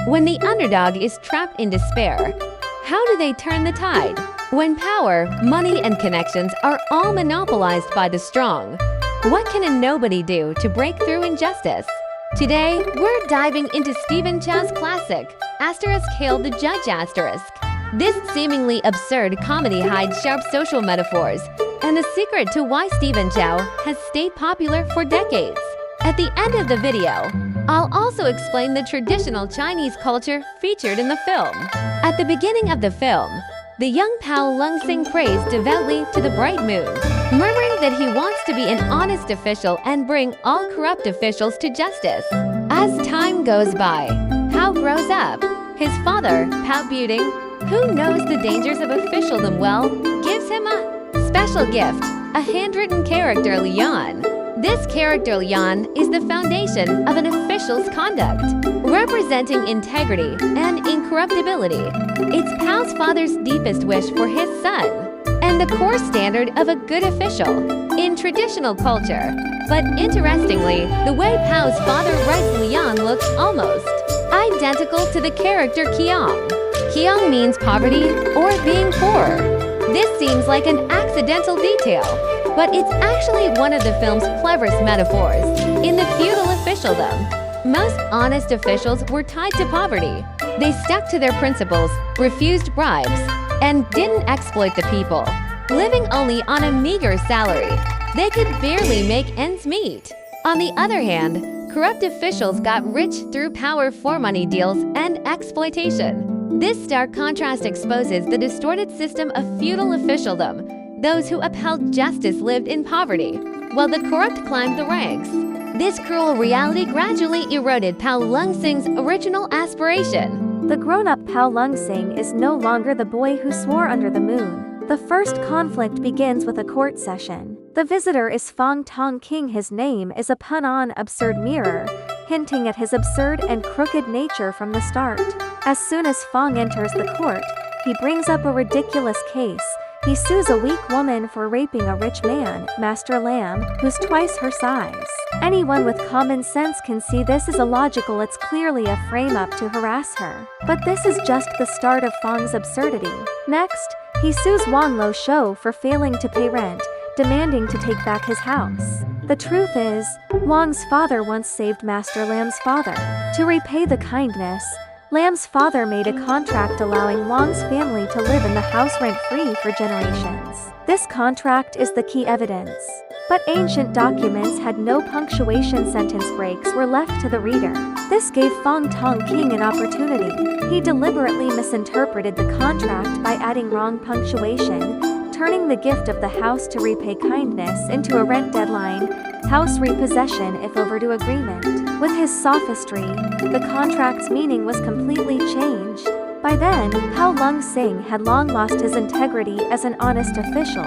When the underdog is trapped in despair, how do they turn the tide? When power, money, and connections are all monopolized by the strong, what can a nobody do to break through injustice? Today, we're diving into Stephen Chow's classic, *Hail the Judge*. This seemingly absurd comedy hides sharp social metaphors and the secret to why Stephen Chow has stayed popular for decades. At the end of the video, I'll also explain the traditional Chinese culture featured in the film. At the beginning of the film, the young Pao Lung-sing prays devoutly to the bright moon, murmuring that he wants to be an honest official and bring all corrupt officials to justice. As time goes by, Pao grows up. His father, Pao Buting, who knows the dangers of officialdom well, gives him a special gift, a handwritten character Lian. This character Lian is the foundation of an official's conduct, representing integrity and incorruptibility. It's Pao's father's deepest wish for his son, and the core standard of a good official in traditional culture. But interestingly, the way Pao's father writes Lian looks almost identical to the character Qiang. Qiang means poverty or being poor. This seems like an accidental detail, but it's actually one of the film's cleverest metaphors. In the feudal officialdom, most honest officials were tied to poverty. They stuck to their principles, refused bribes, and didn't exploit the people. Living only on a meager salary, they could barely make ends meet. On the other hand, corrupt officials got rich through power for money deals and exploitation. This stark contrast exposes the distorted system of feudal officialdom. Those who upheld justice lived in poverty, while the corrupt climbed the ranks. This cruel reality gradually eroded Pao Lung-sing's original aspiration. The grown-up Pao Lung-sing is no longer the boy who swore under the moon. The first conflict begins with a court session. The visitor is Fong Tong King. His name is a pun on absurd mirror, hinting at his absurd and crooked nature from the start. As soon as Fong enters the court, he brings up a ridiculous case. He sues a weak woman for raping a rich man, Master Lam, who's twice her size. Anyone with common sense can see this is illogical. It's clearly a frame-up to harass her. But this is just the start of Fong's absurdity. Next, he sues Wang Lo Shou for failing to pay rent, demanding to take back his house. The truth is, Wang's father once saved Master Lam's father. To repay the kindness, Lam's father made a contract allowing Wang's family to live in the house rent-free for generations. This contract is the key evidence. But ancient documents had no punctuation. Sentence breaks were left to the reader. This gave Fong Tong King an opportunity. He deliberately misinterpreted the contract by adding wrong punctuation, turning the gift of the house to repay kindness into a rent deadline, house repossession if overdue agreement. With his sophistry, the contract's meaning was completely changed. By then, Pao Lung-sing had long lost his integrity as an honest official,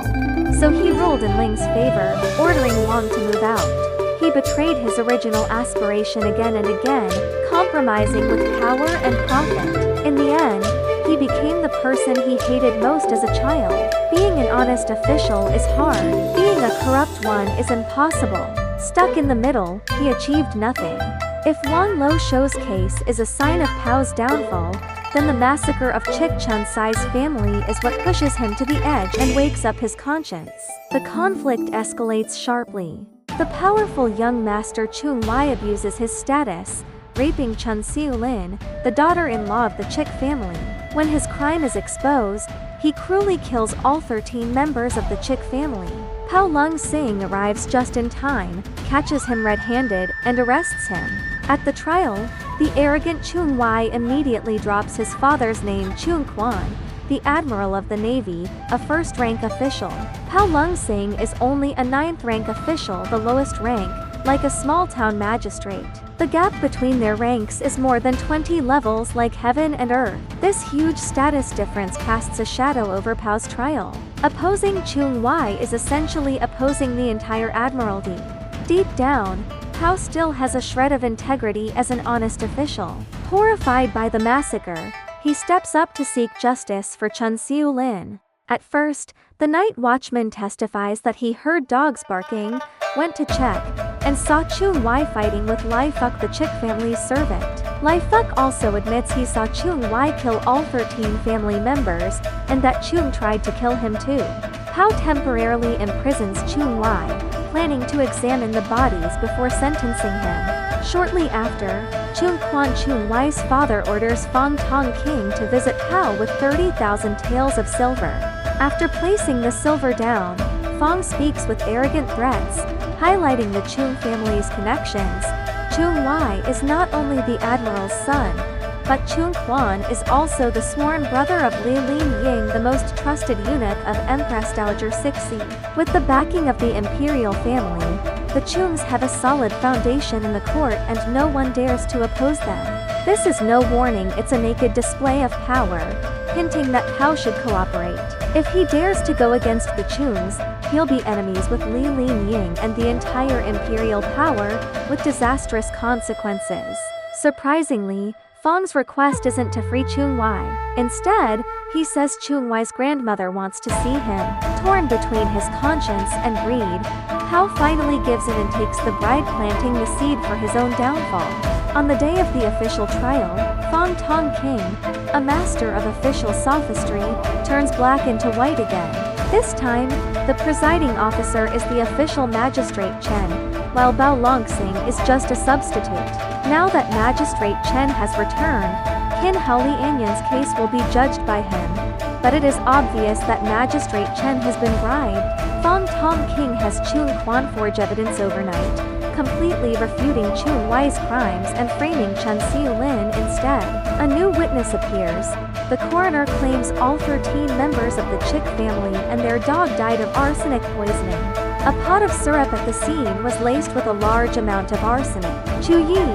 so he ruled in Ling's favor, ordering Wang to move out. He betrayed his original aspiration again and again, compromising with power and profit. In the end, he became the person he hated most as a child. Being an honest official is hard. Being a corrupt one is impossible. Stuck in the middle, he achieved nothing. If Wang Lo Shou's case is a sign of Pao's downfall, then the massacre of Chick Chun Sai's family is what pushes him to the edge and wakes up his conscience. The conflict escalates sharply. The powerful young master Chung Wai abuses his status, raping Chun Siu-lin, the daughter-in-law of the Chick family. When his crime is exposed, he cruelly kills all 13 members of the Chick family. Pao Lung-sing arrives just in time, catches him red-handed, and arrests him. At the trial, the arrogant Chung Wai immediately drops his father's name, Chung Quan, the Admiral of the Navy, a first-rank official. Pao Lung-sing is only a 9th-rank official, the lowest rank, like a small-town magistrate. The gap between their ranks is more than 20 levels, like heaven and earth. This huge status difference casts a shadow over Pao's trial. Opposing Chung Wai is essentially opposing the entire Admiralty. Deep down, Pao still has a shred of integrity as an honest official. Horrified by the massacre, he steps up to seek justice for Chun Siu-lin. At first, the night watchman testifies that he heard dogs barking, went to check, and saw Chung Wai fighting with Lai Fuck, the Chick family's servant. Lai Fuk also admits he saw Chung Wai kill all 13 family members, and that Chung tried to kill him too. Pao temporarily imprisons Chung Wai, planning to examine the bodies before sentencing him. Shortly after, Chung Wai's father orders Fong Tong King to visit Pao with 30,000 taels of silver. After placing the silver down, Fong speaks with arrogant threats, highlighting the Chung family's connections. Chung Wai is not only the admiral's son, but Chung Quan is also the sworn brother of Li Lin Ying, the most trusted eunuch of Empress Dowager Cixi. With the backing of the imperial family, the Chungs have a solid foundation in the court and no one dares to oppose them. This is no warning, it's a naked display of power, hinting that Pao should cooperate. If he dares to go against the Chungs, he'll be enemies with Li Lin Ying and the entire imperial power, with disastrous consequences. Surprisingly, Fong's request isn't to free Chung Wai. Instead, he says Chung Wai's grandmother wants to see him. Torn between his conscience and greed, Pao finally gives in and takes the bride, planting the seed for his own downfall. On the day of the official trial, Fong Tong King, a master of official sophistry, turns black into white again. This time, the presiding officer is the official magistrate Chen, while Bao Longsing is just a substitute. Now that Magistrate Chen has returned, Qin Haoli Anyan's case will be judged by him, but it is obvious that Magistrate Chen has been bribed. Fong Tong King has Chung Quan forge evidence overnight, completely refuting Chung Wai's crimes and framing Chen Xiulin instead. A new witness appears. The coroner claims all 13 members of the Chick family and their dog died of arsenic poisoning. A pot of syrup at the scene was laced with a large amount of arsenic. Chu Yi,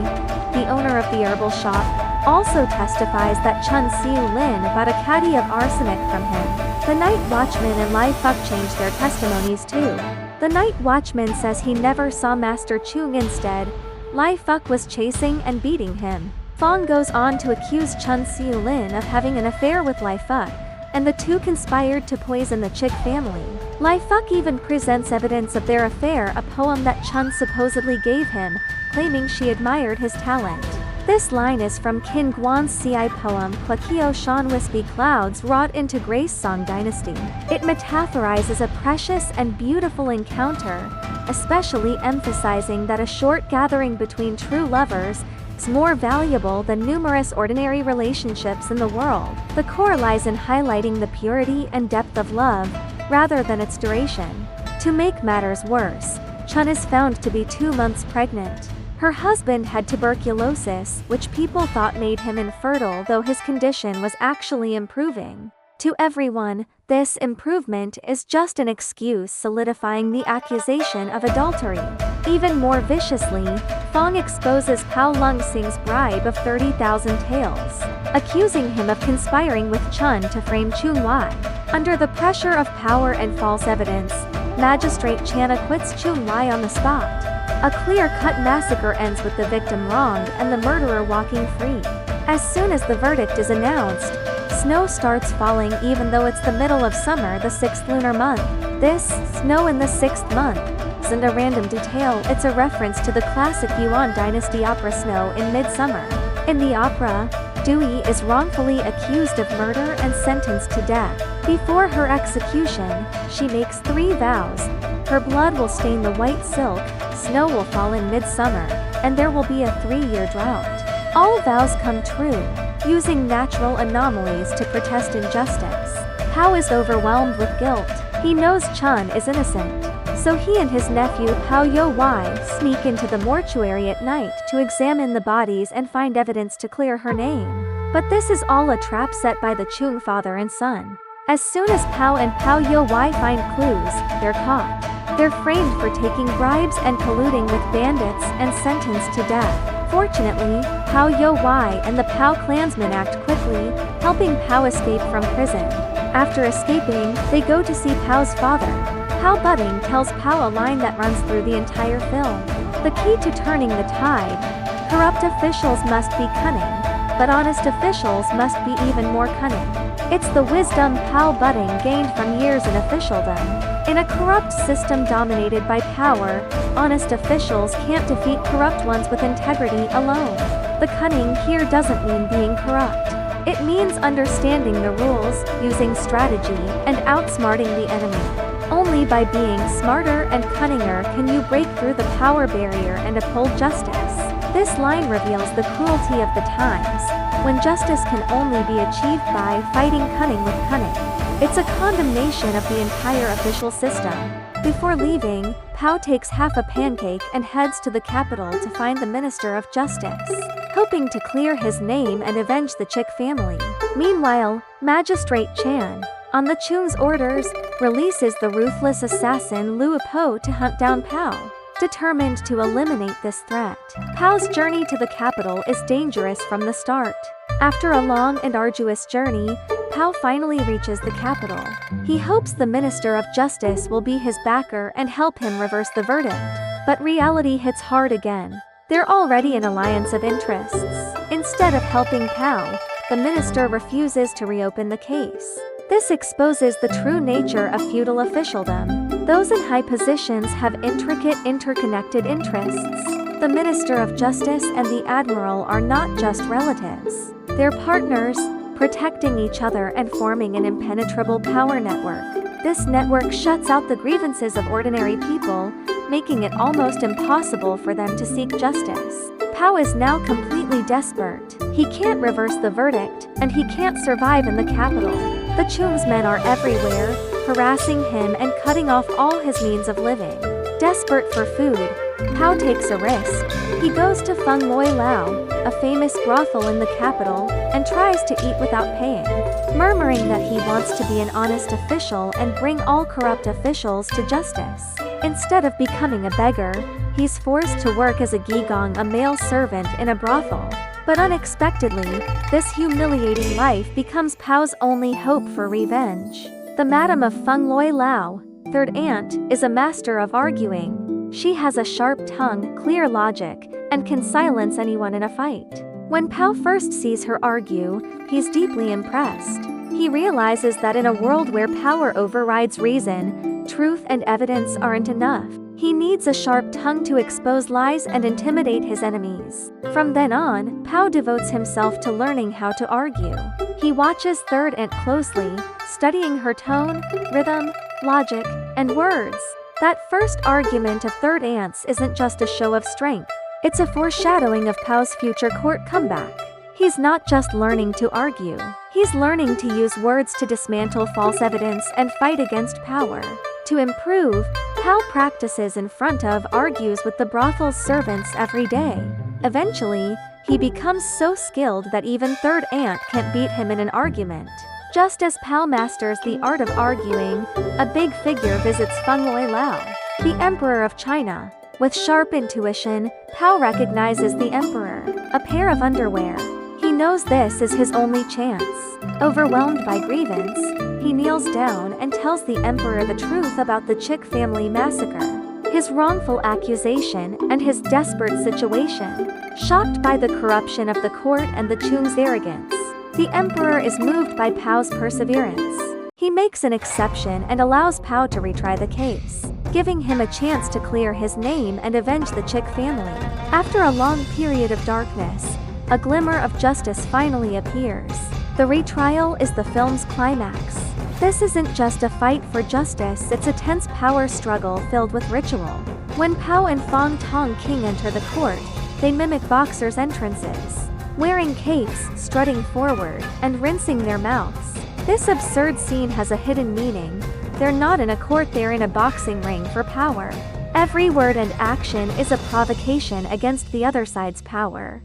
the owner of the herbal shop, also testifies that Chen Xiulin bought a caddy of arsenic from him. The night watchman and Lai Fuk changed their testimonies too. The night watchman says he never saw Master Chung. Instead, Lai Fuk was chasing and beating him. Fong goes on to accuse Chen Xiulin of having an affair with Lai Fuk, and the two conspired to poison the Chick family. Lai Fuk even presents evidence of their affair, a poem that Chen supposedly gave him, claiming she admired his talent. This line is from Qin Guan's CI poem Kwakio Shan Wispy Clouds Wrought into Grace Song Dynasty. It metaphorizes a precious and beautiful encounter, especially emphasizing that a short gathering between true lovers is more valuable than numerous ordinary relationships in the world. The core lies in highlighting the purity and depth of love, rather than its duration. To make matters worse, Chen is found to be 2 months pregnant. Her husband had tuberculosis, which people thought made him infertile, though his condition was actually improving. To everyone, this improvement is just an excuse, solidifying the accusation of adultery. Even more viciously, Fong exposes Pao Longsing's bribe of 30,000 taels, accusing him of conspiring with Chen to frame Chung Wai. Under the pressure of power and false evidence, Magistrate Chan acquits Chung Wai on the spot. A clear-cut massacre ends with the victim wronged and the murderer walking free. As soon as the verdict is announced, snow starts falling even though it's the middle of summer, the 6th lunar month. This, snow in the 6th month, isn't a random detail, it's a reference to the classic Yuan dynasty opera Snow in Midsummer. In the opera, Dewey is wrongfully accused of murder and sentenced to death. Before her execution, she makes 3 vows. Her blood will stain the white silk, snow will fall in midsummer, and there will be a 3-year drought. All vows come true, using natural anomalies to protest injustice. Pao is overwhelmed with guilt. He knows Chen is innocent, so he and his nephew Pao Yo Wai sneak into the mortuary at night to examine the bodies and find evidence to clear her name. But this is all a trap set by the Chung father and son. As soon as Pao and Pao Yo Wai find clues, they're caught. They're framed for taking bribes and colluding with bandits and sentenced to death. Fortunately, Pao Yo Wai and the Pao clansmen act quickly, helping Pao escape from prison. After escaping, they go to see Pao's father. Pao Budding tells Pao a line that runs through the entire film. The key to turning the tide: corrupt officials must be cunning, but honest officials must be even more cunning. It's the wisdom Pao Budding gained from years in officialdom. In a corrupt system dominated by power, honest officials can't defeat corrupt ones with integrity alone. The cunning here doesn't mean being corrupt. It means understanding the rules, using strategy, and outsmarting the enemy. Only by being smarter and cunninger can you break through the power barrier and uphold justice. This line reveals the cruelty of the times, when justice can only be achieved by fighting cunning with cunning. It's a condemnation of the entire official system. Before leaving, Chow takes half a pancake and heads to the capital to find the Minister of Justice, hoping to clear his name and avenge the Chick family. Meanwhile, Magistrate Chan, on the Chung's orders, releases the ruthless assassin Luo Po to hunt down Chow. Determined to eliminate this threat, Chow's journey to the capital is dangerous from the start. After a long and arduous journey, Chow finally reaches the capital. He hopes the Minister of Justice will be his backer and help him reverse the verdict. But reality hits hard again. They're already an alliance of interests. Instead of helping Chow, the minister refuses to reopen the case. This exposes the true nature of feudal officialdom. Those in high positions have intricate, interconnected interests. The Minister of Justice and the Admiral are not just relatives. They're partners, protecting each other and forming an impenetrable power network. This network shuts out the grievances of ordinary people, making it almost impossible for them to seek justice. Chow is now completely desperate. He can't reverse the verdict, and he can't survive in the capital. The Chung's men are everywhere, harassing him and cutting off all his means of living. Desperate for food, Chow takes a risk. He goes to Feng Loi Lao, a famous brothel in the capital, and tries to eat without paying, murmuring that he wants to be an honest official and bring all corrupt officials to justice. Instead of becoming a beggar, he's forced to work as a gigong, a male servant in a brothel. But unexpectedly, this humiliating life becomes Chow's only hope for revenge. The Madam of Feng Loi Lao, third aunt, is a master of arguing. She has a sharp tongue, clear logic, and can silence anyone in a fight. When Chow first sees her argue, he's deeply impressed. He realizes that in a world where power overrides reason, truth and evidence aren't enough. He needs a sharp tongue to expose lies and intimidate his enemies. From then on, Chow devotes himself to learning how to argue. He watches Third Aunt closely, studying her tone, rhythm, logic, and words. That first argument of Third Aunt's isn't just a show of strength. It's a foreshadowing of Chow's future court comeback. He's not just learning to argue. He's learning to use words to dismantle false evidence and fight against power. To improve, Chow practices in front of, argues with the brothel's servants every day. Eventually, he becomes so skilled that even Third Aunt can't beat him in an argument. Just as Chow masters the art of arguing, a big figure visits Feng Loi Lao, the Emperor of China. With sharp intuition, Chow recognizes the Emperor, a pair of underwear. He knows this is his only chance. Overwhelmed by grievance, he kneels down and tells the Emperor the truth about the Chick family massacre, his wrongful accusation, and his desperate situation. Shocked by the corruption of the court and the Chung's arrogance, the Emperor is moved by Chow's perseverance. He makes an exception and allows Chow to retry the case, giving him a chance to clear his name and avenge the Chick family. After a long period of darkness, a glimmer of justice finally appears. The retrial is the film's climax. This isn't just a fight for justice, it's a tense power struggle filled with ritual. When Chow and Fong Tong King enter the court, they mimic boxers' entrances, wearing capes, strutting forward, and rinsing their mouths. This absurd scene has a hidden meaning. They're not in a court, they're in a boxing ring for power. Every word and action is a provocation against the other side's power.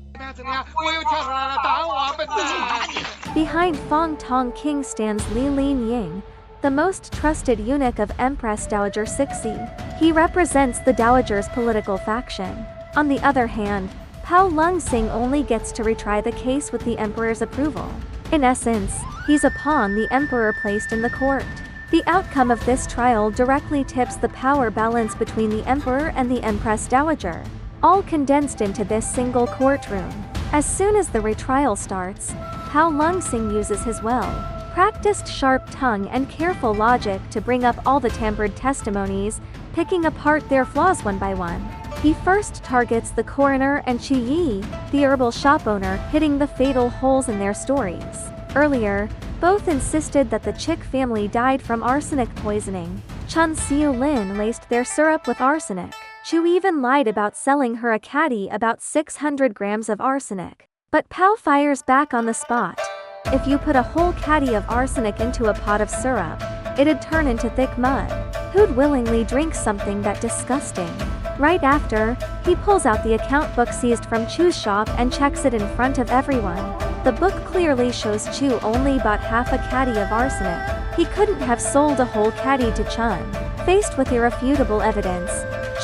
Behind Fong Tong King stands Li Lin Ying, the most trusted eunuch of Empress Dowager Cixi. He represents the Dowager's political faction. On the other hand, Pao Lung Sing only gets to retry the case with the Emperor's approval. In essence, he's a pawn the Emperor placed in the court. The outcome of this trial directly tips the power balance between the Emperor and the Empress Dowager, all condensed into this single courtroom. As soon as the retrial starts, Pao Lung Sing uses his well-practiced sharp tongue and careful logic to bring up all the tampered testimonies, picking apart their flaws one by one. He first targets the coroner and Chi Yi, the herbal shop owner, hitting the fatal holes in their stories. Earlier, both insisted that the Chick family died from arsenic poisoning. Chun Siu-lin laced their syrup with arsenic. Chu even lied about selling her a caddy about 600 grams of arsenic. But Pow fires back on the spot. If you put a whole caddy of arsenic into a pot of syrup, it'd turn into thick mud. Who'd willingly drink something that disgusting? Right after, he pulls out the account book seized from Chu's shop and checks it in front of everyone. The book clearly shows Chu only bought half a caddy of arsenic. He couldn't have sold a whole caddy to Chun. Faced with irrefutable evidence,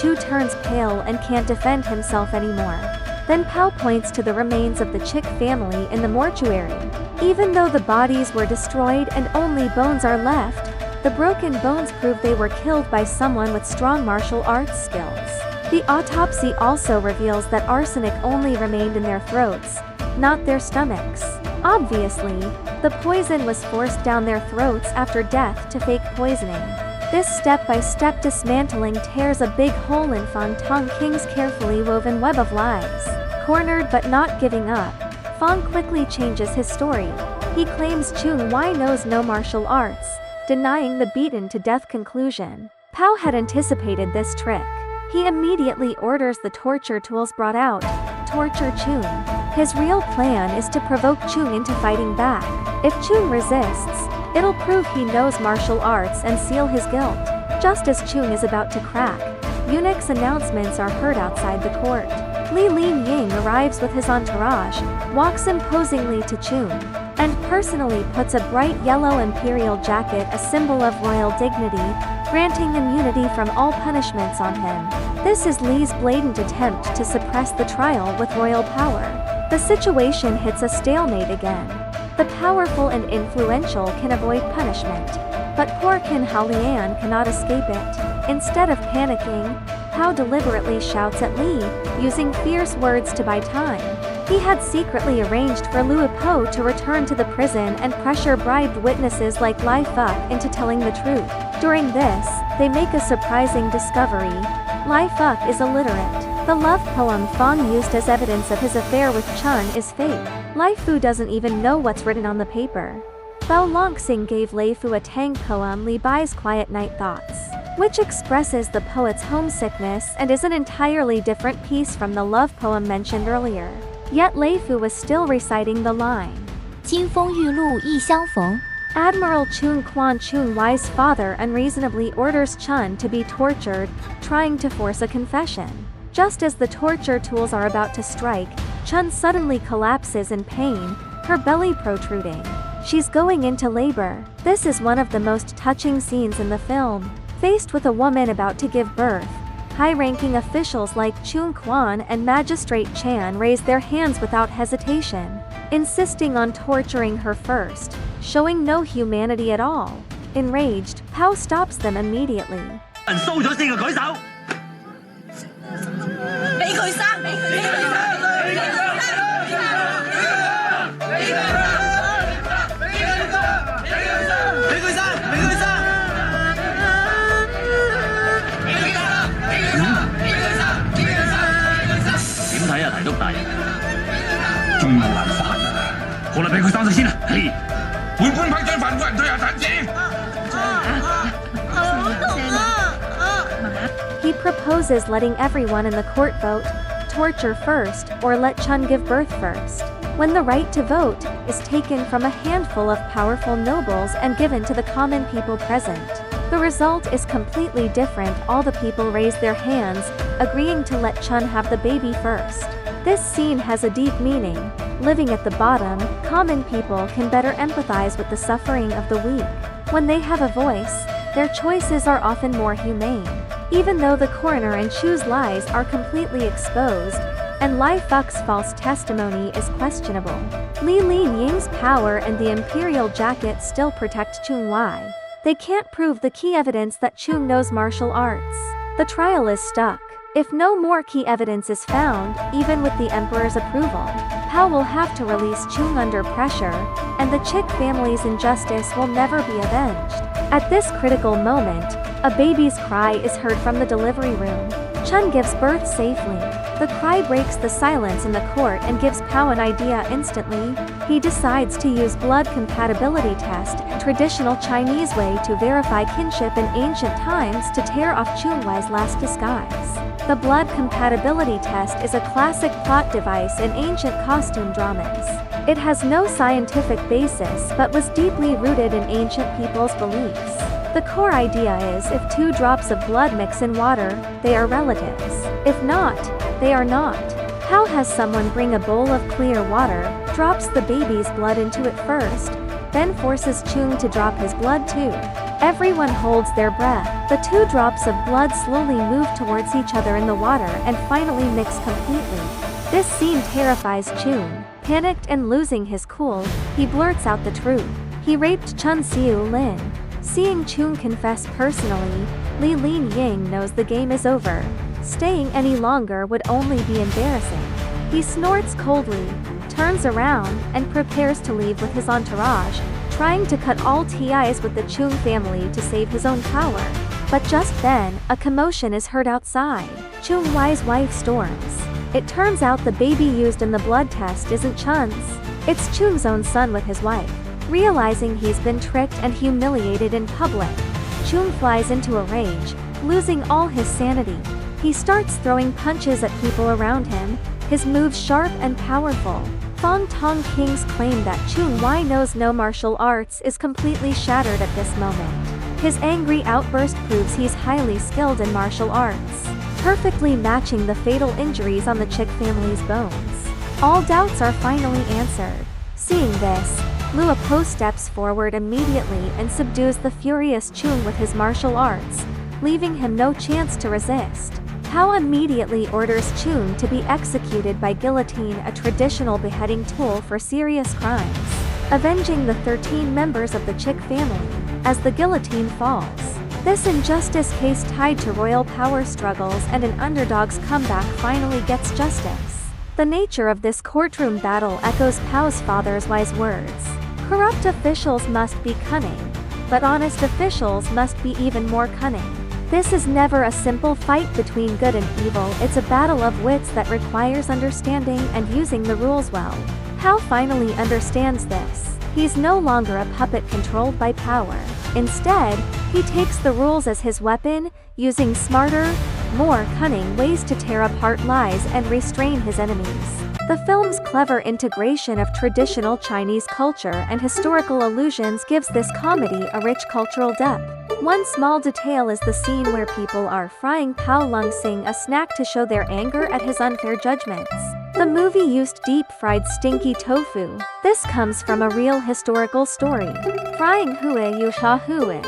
Chu turns pale and can't defend himself anymore. Then Pow points to the remains of the Chick family in the mortuary. Even though the bodies were destroyed and only bones are left, the broken bones prove they were killed by someone with strong martial arts skills. The autopsy also reveals that arsenic only remained in their throats, not their stomachs. Obviously, the poison was forced down their throats after death to fake poisoning. This step-by-step dismantling tears a big hole in Fong Tong King's carefully woven web of lies. Cornered but not giving up, Fong quickly changes his story. He claims Chung Wai knows no martial arts, denying the beaten-to-death conclusion. Pow had anticipated this trick. He immediately orders the torture tools brought out, torture Chung. His real plan is to provoke Chung into fighting back. If Chung resists, it'll prove he knows martial arts and seal his guilt. Just as Chung is about to crack, eunuch's announcements are heard outside the court. Li Lin Ying arrives with his entourage, walks imposingly to Chung, and personally puts a bright yellow imperial jacket, a symbol of royal dignity, granting immunity from all punishments on him. This is Li's blatant attempt to suppress the trial with royal power. The situation hits a stalemate again. The powerful and influential can avoid punishment, but poor Qin Haolian cannot escape it. Instead of panicking, Pow deliberately shouts at Li, using fierce words to buy time. He had secretly arranged for Luo Po to return to the prison and pressure bribed witnesses like Lai Fuck into telling the truth. During this, they make a surprising discovery. Lai Fuck is illiterate. The love poem Fong used as evidence of his affair with Chun is fake. Lai Fu doesn't even know what's written on the paper. Bao Longxing gave Lai Fu a Tang poem Li Bai's Quiet Night Thoughts, which expresses the poet's homesickness and is an entirely different piece from the love poem mentioned earlier. Yet Lai Fu was still reciting the line, 金风玉露一相逢. Admiral Chung Quan Chung Wai's father unreasonably orders Chun to be tortured, trying to force a confession. Just as the torture tools are about to strike, Chun suddenly collapses in pain, her belly protruding. She's going into labor. This is one of the most touching scenes in the film. Faced with a woman about to give birth, high-ranking officials like Chung Quan and Magistrate Chan raise their hands without hesitation, insisting on torturing her first, showing no humanity at all. Enraged, Pow stops them immediately. 人騷咗4個舉手，俾佢生，俾佢生。點睇啊，提督大人？仲冇辦法啊！好啦，俾佢生咗先啦。係，會官批將犯人退下產子。 He proposes letting everyone in the court vote, torture first, or let Chun give birth first. When the right to vote is taken from a handful of powerful nobles and given to the common people present, the result is completely different. All the people raise their hands, agreeing to let Chun have the baby first. This scene has a deep meaning. Living at the bottom, common people can better empathize with the suffering of the weak. When they have a voice, their choices are often more humane. Even though the coroner and Chu's lies are completely exposed, and Lai Fuck's false testimony is questionable, Li Lin Ying's power and the imperial jacket still protect Chung Wai. They can't prove the key evidence that Chung knows martial arts. The trial is stuck. If no more key evidence is found, even with the emperor's approval, Pow will have to release Chung under pressure, and the Chick family's injustice will never be avenged. At this critical moment, a baby's cry is heard from the delivery room. Chun gives birth safely. The cry breaks the silence in the court and gives Pao an idea instantly. He decides to use blood compatibility test, a traditional Chinese way to verify kinship in ancient times, to tear off Chunwei's last disguise. The blood compatibility test is a classic plot device in ancient costume dramas. It has no scientific basis but was deeply rooted in ancient people's beliefs. The core idea is if 2 drops of blood mix in water, they are relatives. If not, they are not. How has someone bring a bowl of clear water, drops the baby's blood into it first, then forces Chung to drop his blood too? Everyone holds their breath. The 2 drops of blood slowly move towards each other in the water and finally mix completely. This scene terrifies Chung. Panicked and losing his cool, he blurts out the truth. He raped Chun Siu Lin. Seeing Chung confess personally, Li Lin Ying knows the game is over. Staying any longer would only be embarrassing. He snorts coldly, turns around, and prepares to leave with his entourage, trying to cut all ties with the Chung family to save his own power. But just then, a commotion is heard outside. Chung Wai's wife storms. It turns out the baby used in the blood test isn't Chun's. It's Chung's own son with his wife. Realizing he's been tricked and humiliated in public, Chung flies into a rage, losing all his sanity. He starts throwing punches at people around him, his moves sharp and powerful. Fong Tong King's claim that Chung Wai knows no martial arts is completely shattered at this moment. His angry outburst proves he's highly skilled in martial arts, perfectly matching the fatal injuries on the Chick family's bones. All doubts are finally answered. Seeing this, Luo Po steps forward immediately and subdues the furious Chung with his martial arts, leaving him no chance to resist. Pao immediately orders Chung to be executed by guillotine, a traditional beheading tool for serious crimes, avenging the 13 members of the Chick family. As the guillotine falls, this injustice case tied to royal power struggles and an underdog's comeback finally gets justice. The nature of this courtroom battle echoes Pao's father's wise words. Corrupt officials must be cunning, but honest officials must be even more cunning. This is never a simple fight between good and evil, it's a battle of wits that requires understanding and using the rules well. Pao finally understands this. He's no longer a puppet controlled by power. Instead, he takes the rules as his weapon, using smarter, more cunning ways to tear apart lies and restrain his enemies. The film's clever integration of traditional Chinese culture and historical allusions gives this comedy a rich cultural depth. One small detail is the scene where people are frying Pao Lung Sing a snack to show their anger at his unfair judgments. The movie used deep-fried stinky tofu. This comes from a real historical story. Frying Hui Yu Sha Hui,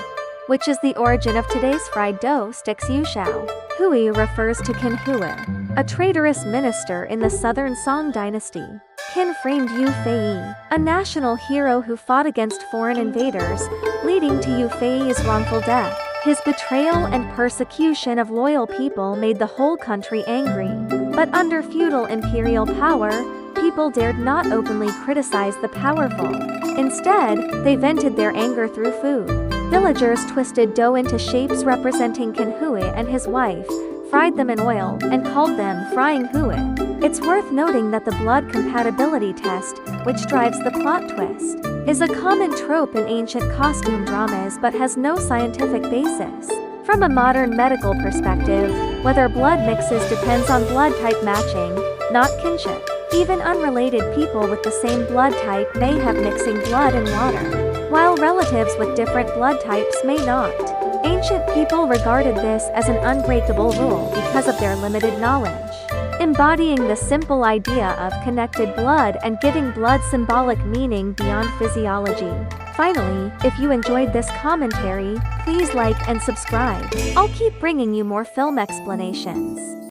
which is the origin of today's fried dough sticks Yu Shao. Hui refers to Qin Hui, a traitorous minister in the southern Song dynasty. Qin framed Yu Fei, a national hero who fought against foreign invaders, leading to Yu Fei's wrongful death. His betrayal and persecution of loyal people made the whole country angry. But under feudal imperial power, people dared not openly criticize the powerful. Instead, they vented their anger through food. Villagers twisted dough into shapes representing Qin Hui and his wife, fried them in oil, and called them frying Hui. It's worth noting that the blood compatibility test, which drives the plot twist, is a common trope in ancient costume dramas but has no scientific basis. From a modern medical perspective, whether blood mixes depends on blood type matching, not kinship. Even unrelated people with the same blood type may have mixing blood and water, while relatives with different blood types may not. Ancient people regarded this as an unbreakable rule because of their limited knowledge, embodying the simple idea of connected blood and giving blood symbolic meaning beyond physiology. Finally, if you enjoyed this commentary, please like and subscribe. I'll keep bringing you more film explanations.